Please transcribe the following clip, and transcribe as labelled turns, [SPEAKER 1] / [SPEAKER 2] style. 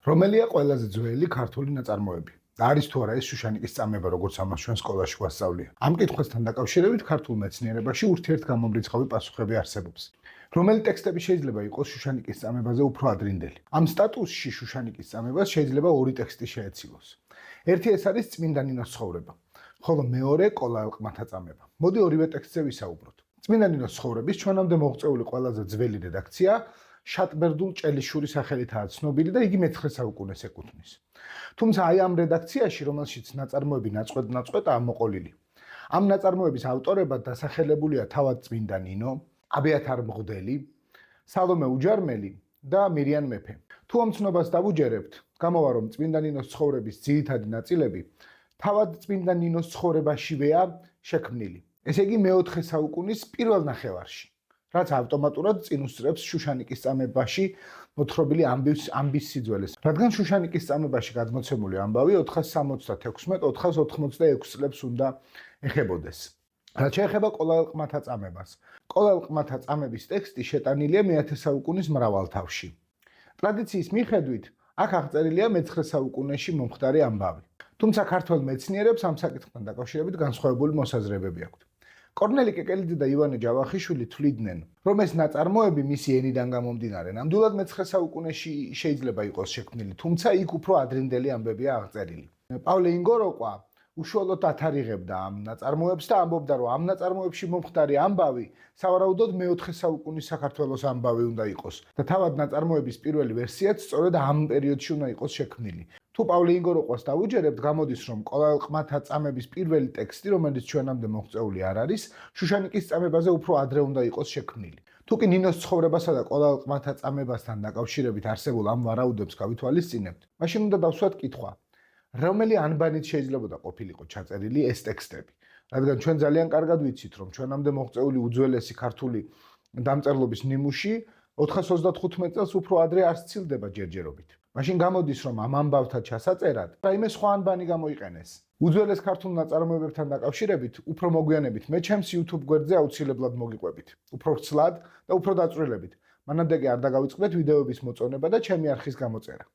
[SPEAKER 1] რომელია ყველაზე ძველი ქართული ნაწარმოები? და არის თუ არა ეს შუშანიკის წამება, როგორც ამას ჩვენ სკოლაში გვასწავლია? ამ კითხვასთან დაკავშირებით ქართულ მეცნიერებაში ურთიერთგამომრიცხავი პასუხები არსებობს. რომელი ტექსტები შეიძლება იყოს შუშანიკის წამებაზე უფრო ადრინდელი? ამ სტატუსში შუშანიკის წამებას შეიძლება ორი ტექსტი შეეცილოს. ერთი ეს არის წმინდა ნინოს ცხოვრება, ხოლო მეორე კოლა ელყმათა წამება. მოდი ორივე ტექსტზე ვისაუბროთ. წმინდა ნინოს ცხოვრების ჩვენამდე მოღწეული ყველაზე ძველი რედაქცია შატბერდულ ჭელიშურის სახელითაა ცნობილი და იგი მე-19 საუკუნეს ეკუთვნის. თუმცა აი ამ რედაქციაში, რომელშიც ნაწარმოები ნაწყვეტ-ნაწყვეტაა მოყოლილი, ამ ნაწარმოების ავტორებად დასახელებულია თავად წმინდა ნინო, აბეათარ მღვდელი, სალომე უჯარმელი და მირიან მეფე. თუ ამ ცნობას დავუჯერებთ, გამოვა რომ წმინდა ნინოს ცხოვრების ძირითადი ნაწილები თავად წმინდა ნინოს ცხოვრებაშივეა შექმნილი. ესე იგი მე-4 საუკუნის პირველ ნახევარში. რაც ავტომატურად წინ უსწრებს შუშანიკის წამებაში მოთხრობილი ამბის სიძველეს. რადგან შუშანიკის წამებაში გადმოცემული ამბავი 476-486 წლებს უნდა ეხებოდეს. რაც შეეხება კოლა ელყმათა წამებას. კოლა ელყმათა წამების ტექსტი შეტანილია მე-10 საუკუნის მრავალთავში. ტრადიციის მიხედვით, აქ აღწერილია მე-9 საუკუნეში მომხდარი ამბავი. თუმცა ქართველ მეცნიერებს ამ საკითხთან დაკავშირებით განსხვავებული მოსაზრებები აქვთ. კორნელი კეკელიძე და ივანე ჯავახიშვილი თვლიდნენ, რომ ეს ნაწარმოები მისი ენიდან გამომდინარე ნამდვილად მე-9 საუკუნეში შეიძლება იყოს შექმნილი, თუმცა იქ უფრო ადრინდელი ამბებია აღწერილი. პავლე ინგოროყვა უშუალოდ ათარიღებდა ამ ნაწარმოებს და ამბობდა, რომ ამ ნაწარმოებში მომხდარი ამბავი სავარაუდოდ მე-4 საუკუნის საქართველოს ამბავი უნდა იყოს და თავად ნაწარმოების პირველი ვერსიაც სწორედ ამ პერიოდში უნდა იყოს შექმნილი. თუ პავლე ინგოროყვას დავუჯერებთ, გამოდის, რომ კოლა ელყმათა წამების პირველი ტექსტი, რომელიც ჩვენამდე მოღწეული არ არის, შუშანიკის წამებაზე უფრო ადრე უნდა იყოს შექმნილი. თუ კი ნინოს ცხოვრებასა და კოლა ელყმათა წამებასთან დაკავშირებით არსებულ ამ ვარაუდებს გავითვალისწინებთ, მაშინ უნდა დავსვათ კითხვა, რომელი ანბანით შეიძლება ყოფილიყო ჩაწერილი ეს ტექსტები, რადგან ჩვენ ძალიან კარგად ვიცით, რომ ჩვენამდე მოღწეული უძველესი ქართული დამწერლობის ნიმუში 425 წელს უფრო ადრე არ სცილდება ჯერჯერობით. მაშინ გამოდის, რომ ამ ამბავთა ჩასაწერად რაიმე სხვა ანბანი გამოიყენეს. უძველეს ქართულ ნაწარმოებებთან დაკავშირებით უფრო მოგვიანებით მე ჩემს YouTube გვერდზე აუცილებლად მოგიყვებით. უფრო ვრცლად და უფრო დაწვრილებით. მანამდე კი არ დაგავიწყდეთ ვიდეოების მოწონება და ჩემი არხის გამოწერა.